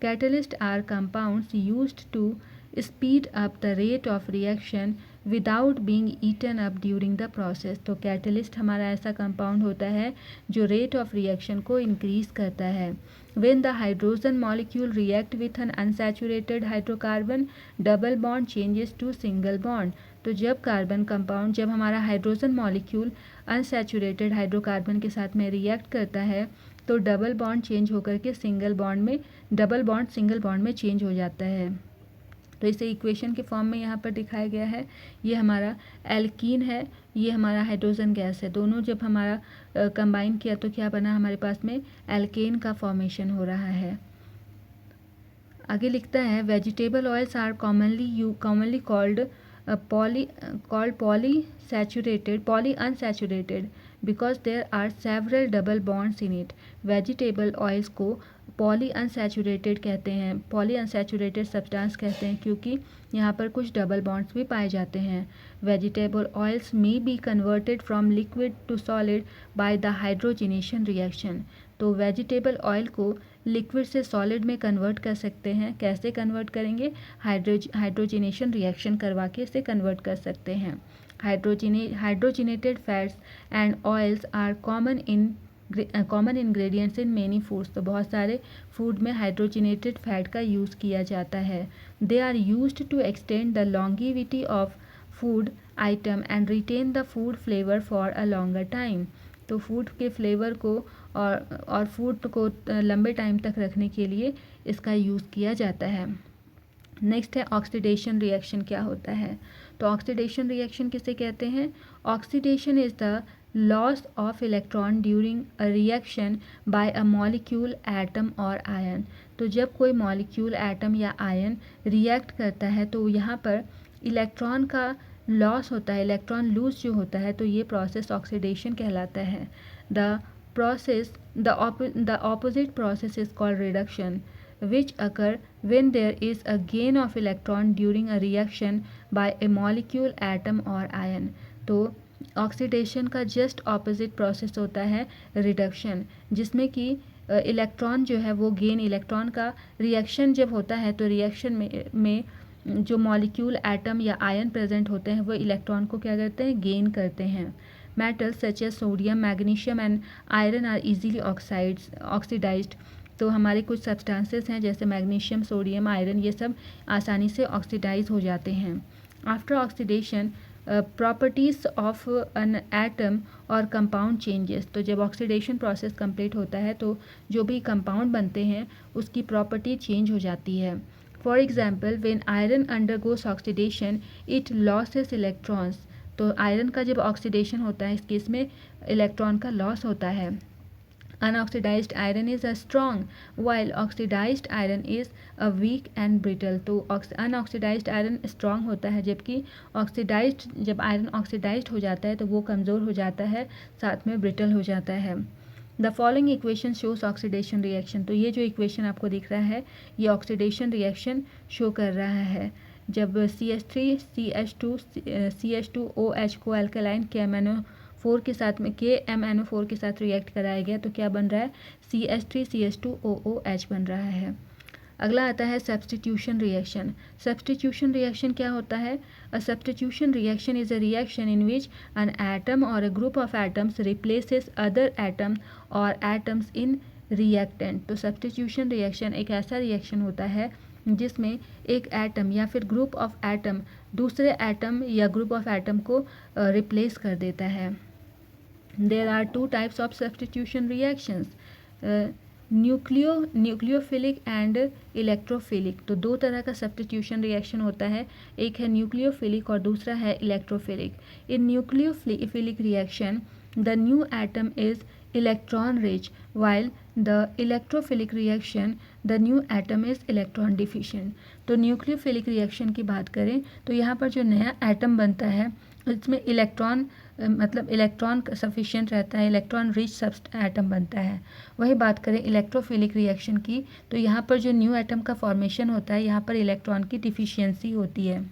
S1: Catalyst are compounds used to speed up the rate of reaction without being eaten up during the process. तो कैटलिस्ट हमारा ऐसा कंपाउंड होता है जो रेट ऑफ रिएक्शन को इंक्रीज करता है। When the hydrogen molecule react with an unsaturated hydrocarbon, double bond changes to single bond। तो जब हमारा हाइड्रोजन मॉलिक्यूल अनसैचुरेटेड हाइड्रोकार्बन के साथ में रिएक्ट करता है तो डबल बॉन्ड चेंज होकर के सिंगल बॉन्ड में चेंज हो जाता है। तो इसे इक्वेशन के फॉर्म में यहाँ पर दिखाया गया है। ये हमारा एल्कीन है, ये हमारा हाइड्रोजन गैस है। दोनों जब हमारा कंबाइन किया तो क्या बना, हमारे पास में एल्केन का फॉर्मेशन हो रहा है। आगे लिखता है vegetable oils are commonly called poly unsaturated because there are several double bonds in it. Vegetable oils को पॉली अनसैचुरेटेड कहते हैं, पॉली अनसैचुरेटेड सब्सटेंस कहते हैं क्योंकि यहाँ पर कुछ डबल बॉन्ड्स भी पाए जाते हैं। Vegetable oils may be converted from liquid to solid by the hydrogenation reaction. तो वेजिटेबल ऑयल को लिक्विड से सॉलिड में कन्वर्ट कर सकते हैं। कैसे कन्वर्ट करेंगे, हाइड्रोजिनेशन रिएक्शन करवा के इसे कन्वर्ट कर सकते हैं। Hydrogenated fats and oils are common ingredients in many foods. तो बहुत सारे फूड में हाइड्रोजिनेटेड फैट का यूज़ किया जाता है। They are used to extend the longevity of food item and retain the food flavour for a longer time. तो food के फ्लेवर को और फूड को लंबे टाइम तक रखने के लिए इसका यूज़ किया जाता है। नेक्स्ट है ऑक्सीडेशन रिएक्शन क्या होता है। तो ऑक्सीडेशन रिएक्शन किसे कहते हैं, oxidation is the loss of electron during a reaction by a molecule atom और आयन। तो जब कोई मॉलिक्यूल एटम या आयन रिएक्ट करता है तो यहाँ पर इलेक्ट्रॉन का लॉस होता है, इलेक्ट्रॉन लूज जो होता है, तो ये प्रोसेस ऑक्सीडेशन कहलाता है। The opposite process is called reduction which occur when there is a gain of electron during a reaction by a molecule atom or ion। तो ऑक्सीडेशन का जस्ट ऑपोजिट प्रोसेस होता है रिडक्शन, जिसमें कि electron जो है वो गेन, इलेक्ट्रॉन का रिएक्शन जब होता है तो रिएक्शन में जो मॉलिक्यूल एटम या आयन प्रेजेंट होते हैं वो इलेक्ट्रॉन को क्या करते हैं, गेन करते हैं। Metals such as sodium, magnesium and iron are easily oxidised. तो हमारे कुछ सब्सटेंसेस हैं जैसे मैग्नीशियम, सोडियम, आयरन, ये सब आसानी से ऑक्सीडाइज हो जाते हैं। After oxidation properties of N atom और कंपाउंड चेंजेस। तो जब ऑक्सीडेशन प्रोसेस कंप्लीट होता है तो जो भी कंपाउंड बनते हैं उसकी प्रॉपर्टी चेंज हो जाती है। For example when iron undergoes oxidation it losses electrons. तो आयरन का जब ऑक्सीडेशन होता है इस केस में इलेक्ट्रॉन का लॉस होता है। Unoxidized iron is a strong while oxidized iron is a weak and brittle। तो अनऑक्सीडाइज्ड आयरन स्ट्रॉन्ग होता है जबकि जब आयरन ऑक्सीडाइज्ड हो जाता है तो वो कमज़ोर हो जाता है, साथ में ब्रिटल हो जाता है। The following equation shows oxidation reaction. तो ये जो इक्वेशन आपको दिख रहा है ये ऑक्सीडेशन रिएक्शन शो कर रहा है। जब CH3 CH2OH को अल्कलाइन KMnO4 के साथ में KMnO4 के साथ रिएक्ट कराया गया तो क्या बन रहा है, CH3 CH2OOH बन रहा है। अगला आता है सब्स्टिट्यूशन रिएक्शन। सब्स्टिट्यूशन रिएक्शन क्या होता है? A substitution reaction is a reaction in which an atom और a group of atoms replaces other atom और एटम्स इन रिएक्टेंट। तो सब्स्टिट्यूशन रिएक्शन एक ऐसा रिएक्शन होता है जिसमें एक एटम या फिर ग्रुप ऑफ एटम दूसरे एटम या ग्रुप ऑफ एटम को रिप्लेस कर देता है। There are two types of substitution reactions, nucleophilic and electrophilic. तो दो तरह का सब्स्टिट्यूशन रिएक्शन होता है, एक है न्यूक्लियोफिलिक और दूसरा है electrophilic. In nucleophilic reaction the new atom is electron rich while the electrophilic reaction the new atom is electron deficient। तो न्यूक्लियोफिलिक रिएक्शन की बात करें तो यहाँ पर जो नया एटम बनता है इसमें इलेक्ट्रॉन मतलब इलेक्ट्रॉन सफिशिएंट रहता है, इलेक्ट्रॉन रिच एटम बनता है। वही बात करें इलेक्ट्रोफिलिक रिएक्शन की तो यहाँ पर जो न्यू एटम का फॉर्मेशन होता है यहाँ पर इलेक्ट्रॉन की डिफिशियंसी होती है।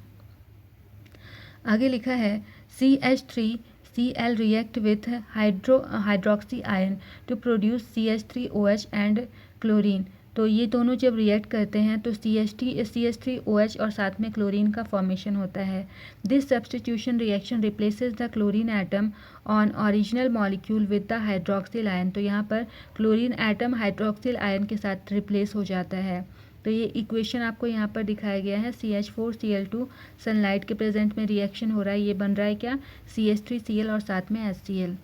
S1: आगे लिखा है CH3Cl react with hydroxy ion to produce CH3OH and chlorine। तो ये दोनों जब रिएक्ट करते हैं तो CH3OH और साथ में क्लोरीन का फॉर्मेशन होता है। This substitution reaction replaces the chlorine atom on original molecule with the hydroxyl ion. तो यहाँ पर क्लोरीन एटम हाइड्रोक्सिल आयन के साथ रिप्लेस हो जाता है। तो ये इक्वेशन आपको यहाँ पर दिखाया गया है। CH4Cl2 सनलाइट के प्रेजेंट में रिएक्शन हो रहा है, ये बन रहा है क्या, CH3Cl और साथ में HCl।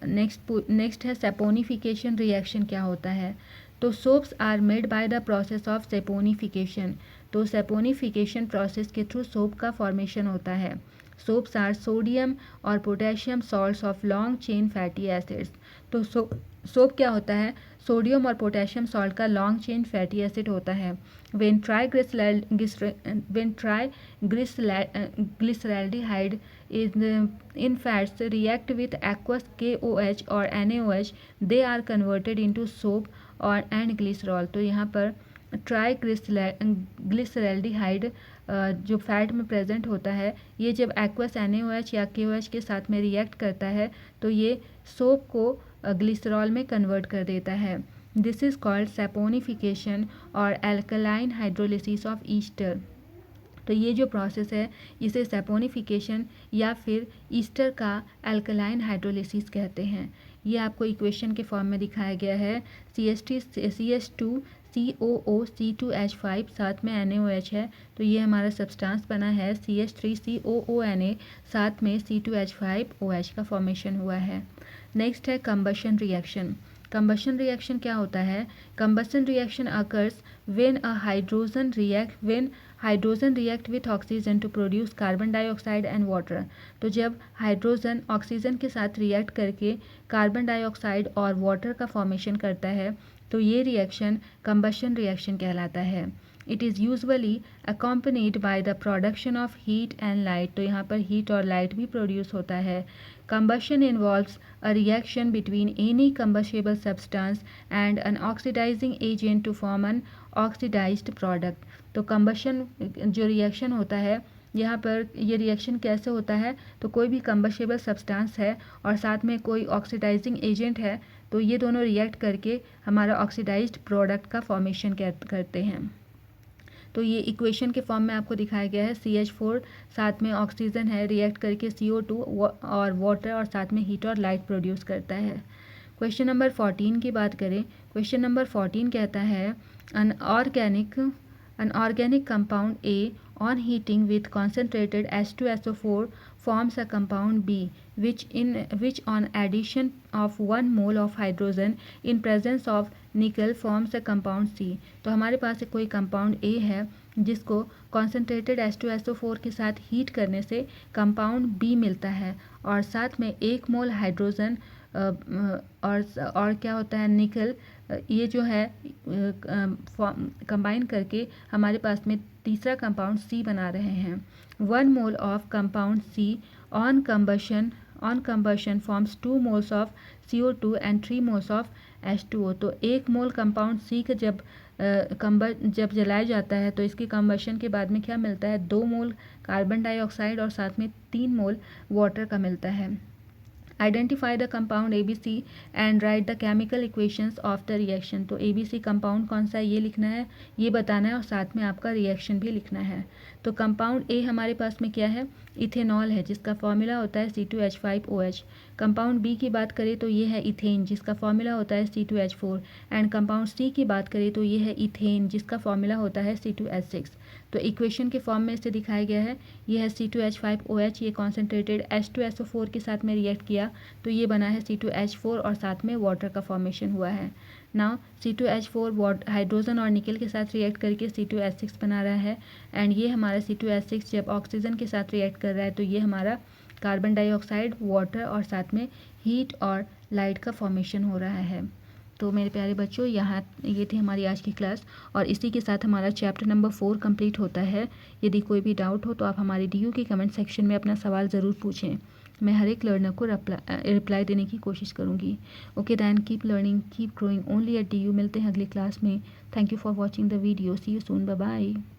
S1: नेक्स्ट है सेपोनिफिकेशन रिएक्शन क्या होता है। तो soaps are made by the process of saponification. तो सेपोनिफिकेशन प्रोसेस के थ्रू सोप का फॉर्मेशन होता है। सोप्स आर सोडियम और potassium salts of long chain fatty acids. तो सोप क्या होता है, सोडियम और पोटेशियम सॉल्ट का लॉन्ग चेन फैटी एसिड होता है। When triglyceraldehyde in fats react with aqueous KOH और NaOH, they are converted into soap और and glycerol। तो यहाँ पर ट्राइग्लिसरैल्डिहाइड जो फैट में प्रेजेंट होता है ये जब एक्वस NaOH या KOH के साथ में रिएक्ट करता है तो ये सोप को ग्लिसरॉल में कन्वर्ट कर देता है। दिस इज़ कॉल्ड सेपोनिफिकेशन और एल्कलाइन हाइड्रोलिसिस ऑफ ईस्टर। तो ये जो प्रोसेस है इसे सेपोनिफिकेशन या फिर ईस्टर का एल्कलाइन हाइड्रोलिसिस कहते हैं। ये आपको इक्वेशन के फॉर्म में दिखाया गया है। CH2COO, C2H5 साथ में NaOH है तो ये हमारा सब्सटेंस बना है CH3COONA साथ में C2H5OH का फॉर्मेशन हुआ है। नेक्स्ट है कंबशन रिएक्शन। कंबशन रिएक्शन क्या होता है? Combustion reaction occurs when hydrogen react with oxygen to produce carbon dioxide and water. तो जब हाइड्रोजन ऑक्सीजन के साथ रिएक्ट करके कार्बन डाइऑक्साइड और वाटर का फॉर्मेशन करता है तो ये रिएक्शन कंबशन रिएक्शन कहलाता है। It is usually accompanied by the production of heat and light. तो यहाँ पर हीट और लाइट भी प्रोड्यूस होता है। Combustion involves a reaction between any combustible substance and an oxidizing agent to form an oxidized product। तो combustion जो reaction होता है यहाँ पर ये रिएक्शन कैसे होता है, तो कोई भी combustible substance है और साथ में कोई ऑक्सीडाइजिंग एजेंट है तो ये दोनों रिएक्ट करके हमारा ऑक्सीडाइज्ड प्रोडक्ट का फॉर्मेशन करते हैं। तो ये इक्वेशन के फॉर्म में आपको दिखाया गया है। CH4 साथ में ऑक्सीजन है, रिएक्ट करके CO2 और वाटर और साथ में हीट और लाइट प्रोड्यूस करता है। क्वेश्चन नंबर 14 की बात करें। क्वेश्चन नंबर 14 कहता है an organic compound A on heating with concentrated H2SO4 forms a compound B which on addition of 1 mole of hydrogen in presence of nickel forms a compound C। तो हमारे पास एक कोई compound A है जिसको concentrated H2SO4 के साथ heat करने से कंपाउंड B मिलता है और साथ में 1 मोल हाइड्रोजन और क्या होता है निकल, ये जो है कंबाइन करके हमारे पास में तीसरा कंपाउंड C बना रहे हैं। 1 mole of compound C on combustion on combustion forms 2 moles of CO2 and 3 moles of H2O। तो 1 मोल कंपाउंड सी का जब जलाया जाता है तो इसकी कंबशन के बाद में क्या मिलता है, 2 मोल कार्बन डाइऑक्साइड और साथ में 3 मोल वाटर का मिलता है। Identify the compound ABC and right the chemical equations of the reaction. तो ABC कंपाउंड कौन सा है ये लिखना है, ये बताना है और साथ में आपका रिएक्शन भी लिखना है। तो कंपाउंड A हमारे पास में क्या है, इथेनॉल है जिसका फॉर्मूला होता है C2H5OH। कंपाउंड B की बात करें तो ये है इथेन जिसका फॉर्मूला होता है C2H4 एंड कंपाउंड C की बात करें तो ये है इथेन जिसका फॉर्मूला होता है C2H6। तो इक्वेशन के फॉर्म में इसे दिखाया गया है, ये है C2H5OH, ये कॉन्सेंट्रेटेड H2SO4 के साथ में रिएक्ट किया तो ये बना है C2H4 और साथ में वाटर का फॉर्मेशन हुआ है। नाउ C2H4 हाइड्रोजन और निकल के साथ रिएक्ट करके C2H6 बना रहा है एंड ये हमारा C2H6 जब ऑक्सीजन के साथ रिएक्ट कर रहा है तो ये हमारा कार्बन डाइऑक्साइड, वाटर और साथ में हीट और लाइट का फॉर्मेशन हो रहा है। तो मेरे प्यारे बच्चों, यहाँ ये थी हमारी आज की क्लास और इसी के साथ हमारा चैप्टर नंबर 4 कंप्लीट होता है। यदि कोई भी डाउट हो तो आप हमारे DU के कमेंट सेक्शन में अपना सवाल ज़रूर पूछें, मैं हर एक लर्नर को रिप्लाई देने की कोशिश करूँगी। Okay then, keep learning, keep growing only at DU। मिलते हैं अगली क्लास में। Thank you for watching the video. See you soon, bye bye.